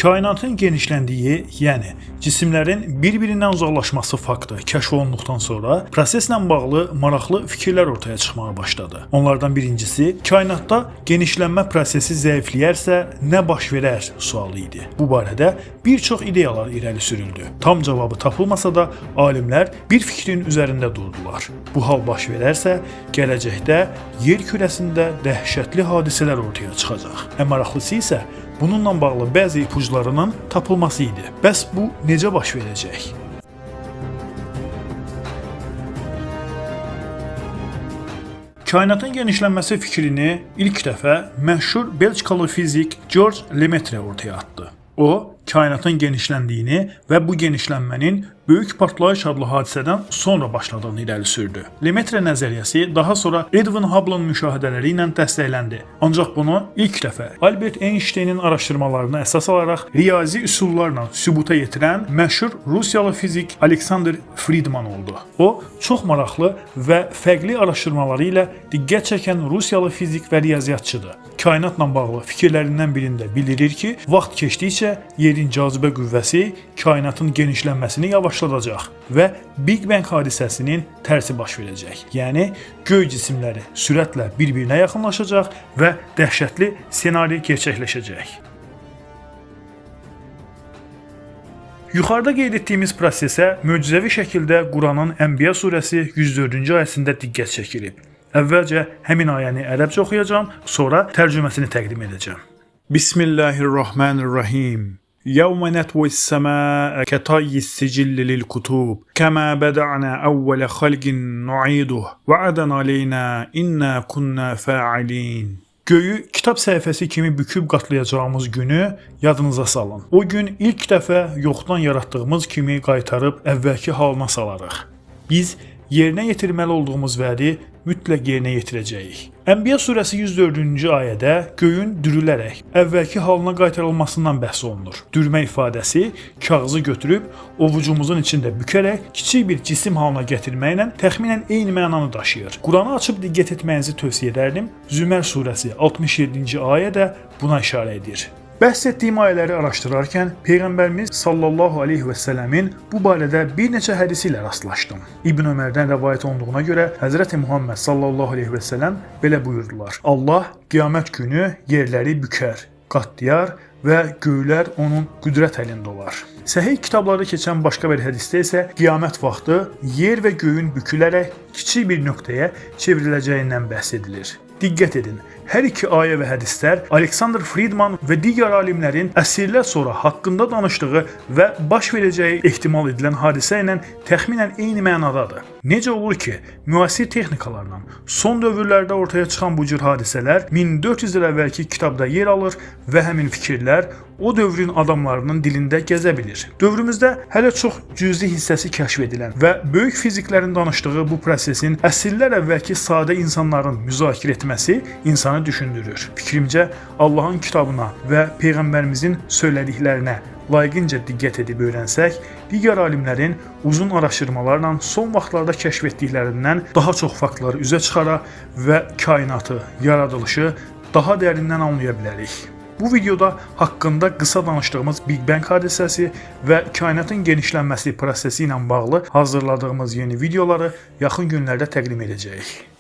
Kainatın genişləndiyi, yəni cisimlərin bir-birindən uzaqlaşması faktı kəşf olunduqdan sonra proseslə bağlı maraqlı fikirlər ortaya çıxmağa başladı. Onlardan birincisi, kainatda genişlənmə prosesi zəifləyərsə nə baş verər sualı idi. Bu barədə bir çox ideyalar irəli sürüldü. Tam cavabı tapılmasa da alimlər bir fikrin üzərində durdular. Bu hal baş verərsə, gələcəkdə yer kürəsində dəhşətli hadisələr ortaya çıxacaq. Ən maraqlısı isə bununla bağlı bəzi ipuçlarının tapılması idi. Bəs bu necə baş verəcək? Kainatın genişlənməsi fikrini ilk dəfə məşhur Belçikalı fizik George Lemaitre ortaya atdı. O, kainatın genişləndiyini və bu genişlənmənin böyük partlayış adlı hadisədən sonra başladığını irəli sürdü. Lemaitre nəzəriyyəsi daha sonra Edwin Hubble'ın müşahidələri ilə dəstəkləndi. Ancaq bunu ilk dəfə Albert Einstein'in araşdırmalarına əsas alaraq riyazi üsullarla sübuta yetirən məşhur Rusiyalı fizik Alexander Friedman oldu. O, çox maraqlı və fərqli araşdırmaları ilə diqqət çəkən Rusiyalı fizik və riyaziyyatçıdır. Kainatla bağlı fikirlərindən birində bildirir ki, vaxt keçdikcə yerin cazibə qüvvəsi kainatın genişlənməsini yavaşladacaq və Big Bang hadisəsinin tərsi baş verəcək. Yəni, göy cisimləri sürətlə bir-birinə yaxınlaşacaq və dəhşətli ssenari gerçəkləşəcək. Yuxarıda qeyd etdiyimiz prosesə möcüzəvi şəkildə Quranın Ənbiya surəsi 104-cü ayəsində diqqət çəkilib. Əvvəlcə həmin ayəni ərəbcə oxuyacağam, sonra tərcüməsini təqdim edəcəm. Bismillahirrahmanirrahim. يوم نطوي السماء كطي السجل للكتب كما بدأنا أول خلق نعيده وعدا علينا إنا كنا فاعلين. Göyü kitab səhifəsi kimi büküb qatlayacağımız günü yadınıza salın. O gün ilk dəfə yoxdan yaratdığımız kimi qaytarıb əvvəlki halına salarıq. Biz yerinə yetirməli olduğumuz vədi mütləq yerinə yetirəcəyik. Ənbiya surəsi 104-cü ayədə göyün dürülərək əvvəlki halına qaytarılmasından bəhs olunur. Dürmə ifadəsi kağızı götürüb ovucumuzun içində bükərək kiçik bir cisim halına gətirməklə təxminən eyni mənanı daşıyır. Quranı açıb diqqət etməyinizi tövsiyə edərdim. Zümər surəsi 67-ci ayə də buna işarə edir. Bəhs etdiyim ayələri araşdırarkən Peyğəmbərimiz sallallahu aleyhi və səlləmin bu barədə bir neçə hədisi ilə rastlaşdım. İbn Ömərdən rəvayət olunduğuna görə Həzrəti Muhammed sallallahu aleyhi və səlləm belə buyurdular. Allah qiyamət günü yerləri bükər, qatlayar və göylər onun qüdrət əlində olar. Səhih kitablarda keçən başqa bir hədisdə isə qiyamət vaxtı yer və göyün bükülərək kiçik bir nöqtəyə çevriləcəyindən bəhs edilir. Diqqət edin, hər iki ayə və hədislər Alexander Friedman və digər alimlərin əsrlər sonra haqqında danışdığı və baş verəcəyi ehtimal edilən hadisə ilə təxminən eyni mənadadır. Necə olur ki, müasir texnikalarla son dövrlərdə ortaya çıxan bu cür hadisələr 1400 il əvvəlki kitabda yer alır və həmin fikirlər o dövrün adamlarının dilində gəzə bilir. Dövrümüzdə hələ çox cüzi hissəsi kəşf edilən və böyük fiziklərin danışdığı bu prosesin əsrlər əvvəlki sadə insanların müzakirə etməsi insanı düşündürür. Fikrimcə, Allahın kitabına və Peyğəmbərimizin söylədiklərinə layiqincə diqqət edib öyrənsək, digər alimlərin uzun araşdırmalarla son vaxtlarda kəşf etdiklərindən daha çox faktları üzə çıxara və kainatı, yaradılışı daha dərindən anlaya bilərik. Bu videoda haqqında qısa danışdığımız Big Bang hadisəsi və kainatın genişlənməsi prosesi ilə bağlı hazırladığımız yeni videoları yaxın günlərdə təqdim edəcəyik.